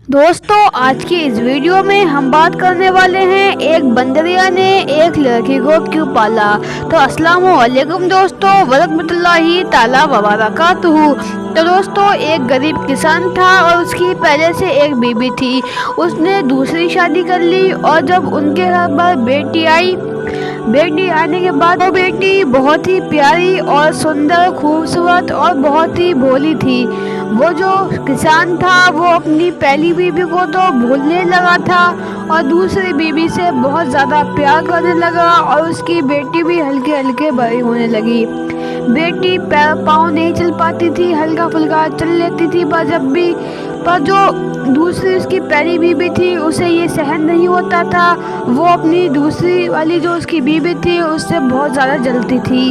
दोस्तों, आज की इस वीडियो में हम बात करने वाले हैं एक बंदरिया ने एक लड़की को क्यों पाला। तो अस्सलामु अलैकुम दोस्तों, वरहमतुल्लाहि ताला वबरकातुहू। तो दोस्तों, एक गरीब किसान था और उसकी पहले से एक बीवी थी। उसने दूसरी शादी कर ली और जब उनके घर पर बेटी आने के बाद वो बेटी बहुत ही प्यारी और सुंदर, खूबसूरत और बहुत ही भोली थी। वो जो किसान था वो अपनी पहली बीवी को तो भूलने लगा था और दूसरी बीवी से बहुत ज़्यादा प्यार करने लगा और उसकी बेटी भी हल्के हल्के बड़ी होने लगी। बेटी पैर पाँव नहीं चल पाती थी, हल्का फुल्का चल लेती थी, पर जो दूसरी उसकी पहली बीवी थी उसे ये सहन नहीं होता था। वो अपनी दूसरी वाली जो उसकी बीवी थी उससे बहुत ज़्यादा जलती थी।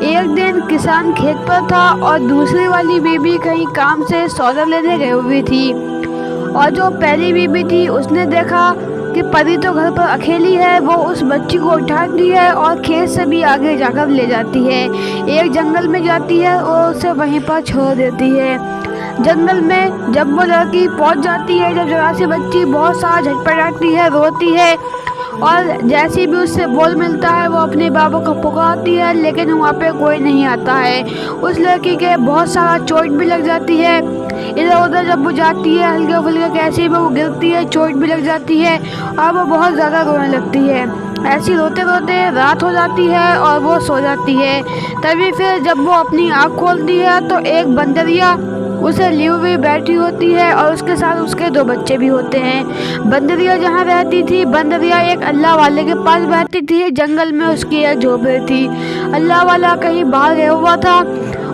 एक दिन किसान खेत पर था और दूसरी वाली बीवी कहीं काम से सौदा लेने गई हुई थी और जो पहली बीवी थी उसने देखा कि परी तो घर पर अकेली है। वो उस बच्ची को उठाती है और खेत से भी आगे जाकर ले जाती है, एक जंगल में जाती है और उसे वहीं पर छोड़ देती है। जंगल में जब वो लड़की पहुंच जाती है, जब जरा सी बच्ची बहुत सारा झटपटाती है, रोती है और जैसे भी उससे बोल मिलता है वो अपने बाबा को पुकारती है, लेकिन वहाँ पे कोई नहीं आता है। उस लड़की के बहुत सारा चोट भी लग जाती है। इधर उधर जब वो जाती है हल्के फुल्के कैसे भी वो गिरती है, चोट भी लग जाती है और वो बहुत ज़्यादा रोने लगती है। ऐसी रोते रोते रात हो जाती है और वो सो जाती है। तभी फिर जब वो अपनी आँख खोलती है तो एक बंदरिया उसे लिए हुई बैठी होती है और उसके साथ उसके 2 बच्चे भी होते हैं। बंदरिया जहाँ रहती थी, बंदरिया एक अल्लाह वाले के पास बैठती थी। जंगल में उसकी एक झोपड़ी थी। अल्लाह वाला कहीं बाहर गया हुआ था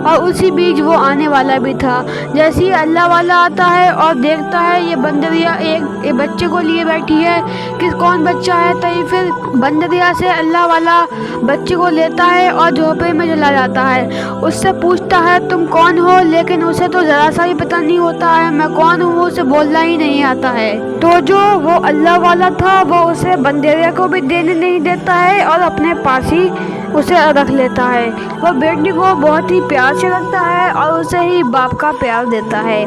और उसी बीच वो आने वाला भी था। जैसे ही अल्लाह वाला आता है और देखता है ये बंदरिया एक बच्चे को लिए बैठी है, कि कौन बच्चा है, तभी फिर बंदरिया से अल्लाह वाला बच्चे को लेता है और झोपड़ी में चला जाता है। उससे पूछता है तुम कौन हो, लेकिन उसे तो ज़रा सा भी पता नहीं होता है मैं कौन हूँ, उसे बोलना ही नहीं आता है। तो जो वो अल्लाह वाला था वो उसे बंदरिया को भी देने नहीं देता है और अपने पास ही उसे रख लेता है। वो बेटी को बहुत ही प्यार से रखता है और उसे ही बाप का प्यार देता है।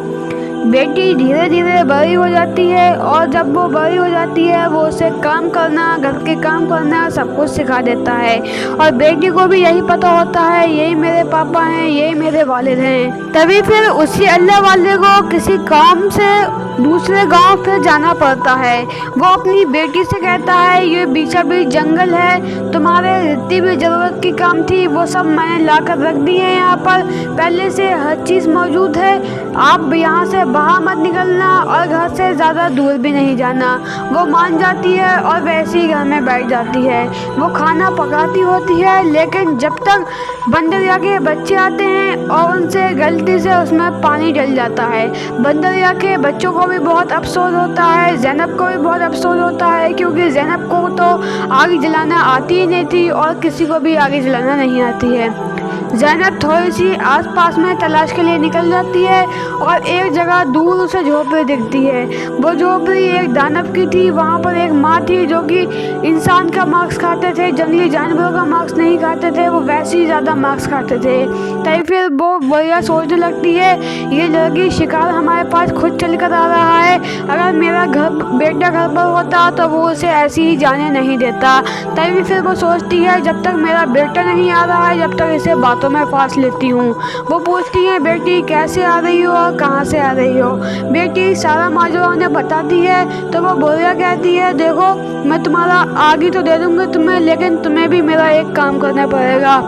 बेटी धीरे धीरे बड़ी हो जाती है और जब वो बड़ी हो जाती है वो उसे काम करना, घर के काम करना सब कुछ सिखा देता है और बेटी को भी यही पता होता है यही मेरे पापा हैं, यही मेरे वालिद हैं। तभी फिर उसी अल्लाह वाले को किसी काम से दूसरे गांव फिर जाना पड़ता है। वो अपनी बेटी से कहता है ये बीचा बीच जंगल है, तुम्हारे जितनी भी ज़रूरत की काम थी वो सब मैंने ला कर रख दी है, यहाँ पर पहले से हर चीज़ मौजूद है, आप यहाँ से बाहर मत निकलना और घर से ज़्यादा दूर भी नहीं जाना। वो मान जाती है और वैसे ही घर में बैठ जाती है। वो खाना पकाती होती है, लेकिन जब तक बंदरिया के बच्चे आते हैं और उनसे गलती से उसमें पानी डल जाता है। बंदरिया के बच्चों को भी बहुत अफसोस होता है, ज़ैनब को भी बहुत अफसोस होता है, क्योंकि ज़ैनब को तो आग जलाना आती ही नहीं थी और किसी को भी आग जलाना नहीं आती है। ज़ैनब थोड़ी सी आसपास में तलाश के लिए निकल जाती है और एक जगह दूर उसे झोपड़ी दिखती है। वो झोपड़ी एक दानव की थी। वहाँ पर एक माँ थी जो कि इंसान का मांस खाते थे, जंगली जानवरों का मांस नहीं खाते थे, वो वैसे ही ज़्यादा मांस खाते थे। तभी फिर वो बढ़िया सोचने लगती है ये लड़की शिकार हमारे पास खुद चल कर आ रहा है, अगर मेरा बेटा घर पर होता तो वो उसे ऐसे ही जाने नहीं देता। तभी फिर वो सोचती है जब तक मेरा बेटा नहीं आ रहा है जब तक इसे बातों में फांस लेती हूँ। वो पूछती है बेटी कैसे आ रही हो और कहाँ से आ रही हो। बेटी सारा माजरा उन्हें बताती है तो वो बोलिया कहती है देखो मैं तुम्हारा आगे तो दे दूँगी तुम्हें, लेकिन तुम्हें भी मेरा एक काम करना पड़ेगा।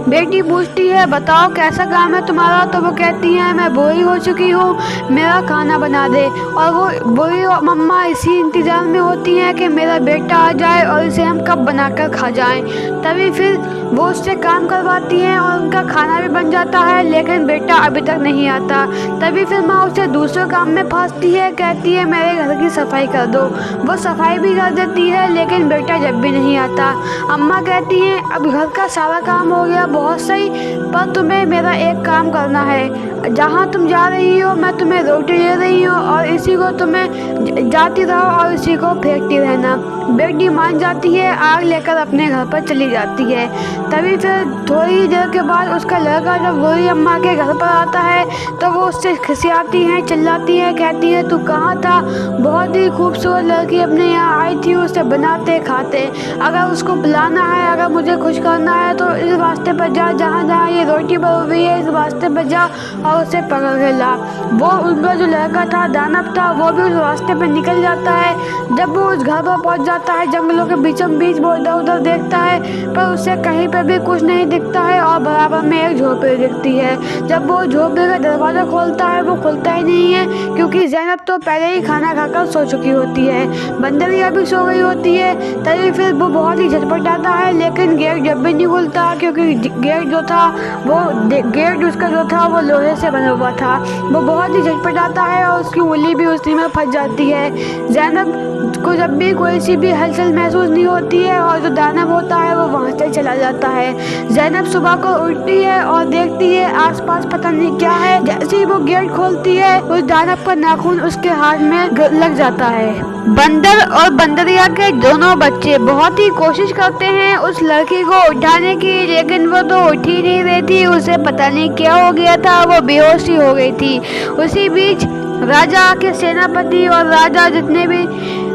बेटी पूछती है बताओ कैसा काम है तुम्हारा, तो वो कहती है मैं बूढ़ी हो चुकी हूँ, मेरा खाना बना दे। और वो बूढ़ी मम्मा इसी इंतज़ार में होती हैं कि मेरा बेटा आ जाए और इसे हम कब बनाकर खा जाएं। तभी फिर वो उससे काम करवाती हैं और उनका खाना भी बन जाता है, लेकिन बेटा अभी तक नहीं आता। तभी फिर माँ उसे दूसरे काम में फंसती है, कहती है मेरे घर की सफाई कर दो। वो सफाई भी कर देती है, लेकिन बेटा जब भी नहीं आता। अम्मा कहती हैं अब घर का सारा काम हो गया बहुत सही, पर तुम्हें मेरा एक काम करना है, जहाँ तुम जा रही हो मैं तुम्हें रोटी दे रही हूँ और इसी को तो तुम्हें जाती रहो और उसी को फेंकती रहना। बेटी मान जाती है, आग लेकर अपने घर पर चली जाती है। तभी फिर थोड़ी देर के बाद उसका लड़का जब गोरी अम्मा के घर पर आता है तो वो उससे खिसियाती है, चिल्लाती है, कहती है तू कहाँ था, बहुत ही खूबसूरत लड़की अपने यहाँ आई थी, उसे बनाते खाते, अगर उसको बुलाना है, अगर मुझे खुश करना है तो इस रास्ते पर जा, जहाँ जहाँ ये रोटी बनी हुई है इस रास्ते पर जा और उसे पकड़ के ला। वो उनका जो लड़का था दानव था, वो भी उस रास्ते पर निकल जाता है। जब वो उस घर पर पहुँच जाता है, जंगलों के बीचों बीच वो इधर उधर देखता है पर उसे कहीं पर भी कुछ नहीं दिखता है और बराबर में एक झोपड़ी दिखती है। जब वो झोपड़ी का दरवाज़ा खोलता है वो खुलता ही नहीं है, क्योंकि ज़ैनब तो पहले ही खाना खाकर सो चुकी होती है, बंदरिया भी सो गई होती है। तभी फिर वो बहुत ही झटपटाता है, लेकिन गेट जब भी नहीं खुलता, क्योंकि गेट जो था वो गेट उसका जो था वो लोहे से बना हुआ था। वो बहुत ही झटपटाता है और उसकी उंगली भी उसी में फंस जाती है। ज़ैनब को जब भी कोई सी भी हलचल महसूस नहीं होती है और जो दानव होता है वो वहाँ से चला जाता है। ज़ैनब सुबह को उठती है और देखती है आसपास पता नहीं क्या है। जैसे ही वो गेट खोलती है उस दानव का नाखून उसके हाथ में लग जाता है। बंदर और बंदरिया के दोनों बच्चे बहुत ही कोशिश करते हैं उस लड़की को उठाने की, लेकिन वो तो उठ ही नहीं रही थी, उसे पता नहीं क्या हो गया था, वो बेहोश ही हो गई थी। उसी बीच राजा के सेनापति और राजा जितने भी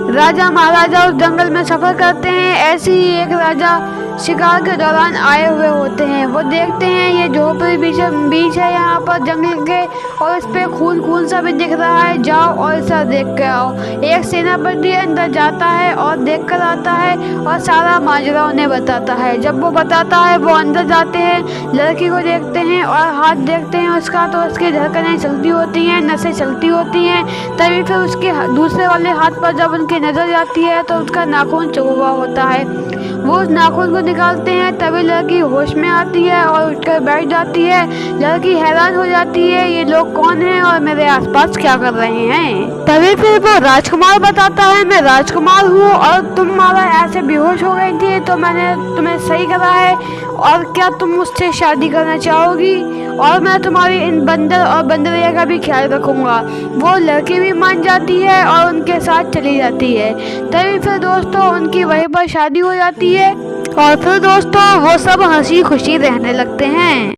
राजा महाराजा उस जंगल में सफ़र करते हैं, ऐसे ही एक राजा शिकार के दौरान आए हुए होते हैं। वो देखते हैं ये झोपड़ी बीच है यहाँ पर जंगल के और इस पे खून खून सा भी दिख रहा है, जाओ और इसे देख कर आओ। एक सेनापति अंदर जाता है और देख कर आता है और सारा माजरा उन्हें बताता है। जब वो बताता है वो अंदर जाते हैं, लड़की को देखते हैं और हाथ देखते हैं उसका, तो उसकी धड़कनें चलती होती हैं, नसें चलती होती हैं। तभी फिर उसके दूसरे वाले हाथ पर जब उनकी नज़र जाती है तो उसका नाखून चुभा हुआ होता है। वो उस नाखून को निकालते हैं, तभी लड़की होश में आती है और उठकर बैठ जाती है। लड़की हैरान हो जाती है ये लोग कौन हैं और मेरे आसपास क्या कर रहे हैं। तभी फिर वो राजकुमार बताता है मैं राजकुमार हूँ और तुम्हारा ऐसे बेहोश हो गई थी तो मैंने तुम्हें सही करा है, और क्या तुम मुझसे शादी करना चाहोगी और मैं तुम्हारी इन बंदर और बंदरिया का भी ख्याल रखूँगा। वो लड़की भी मान जाती है और उनके साथ चली जाती है। तभी फिर दोस्तों उनकी वहीं पर शादी हो जाती है और फिर दोस्तों वो सब हंसी खुशी रहने लगते हैं।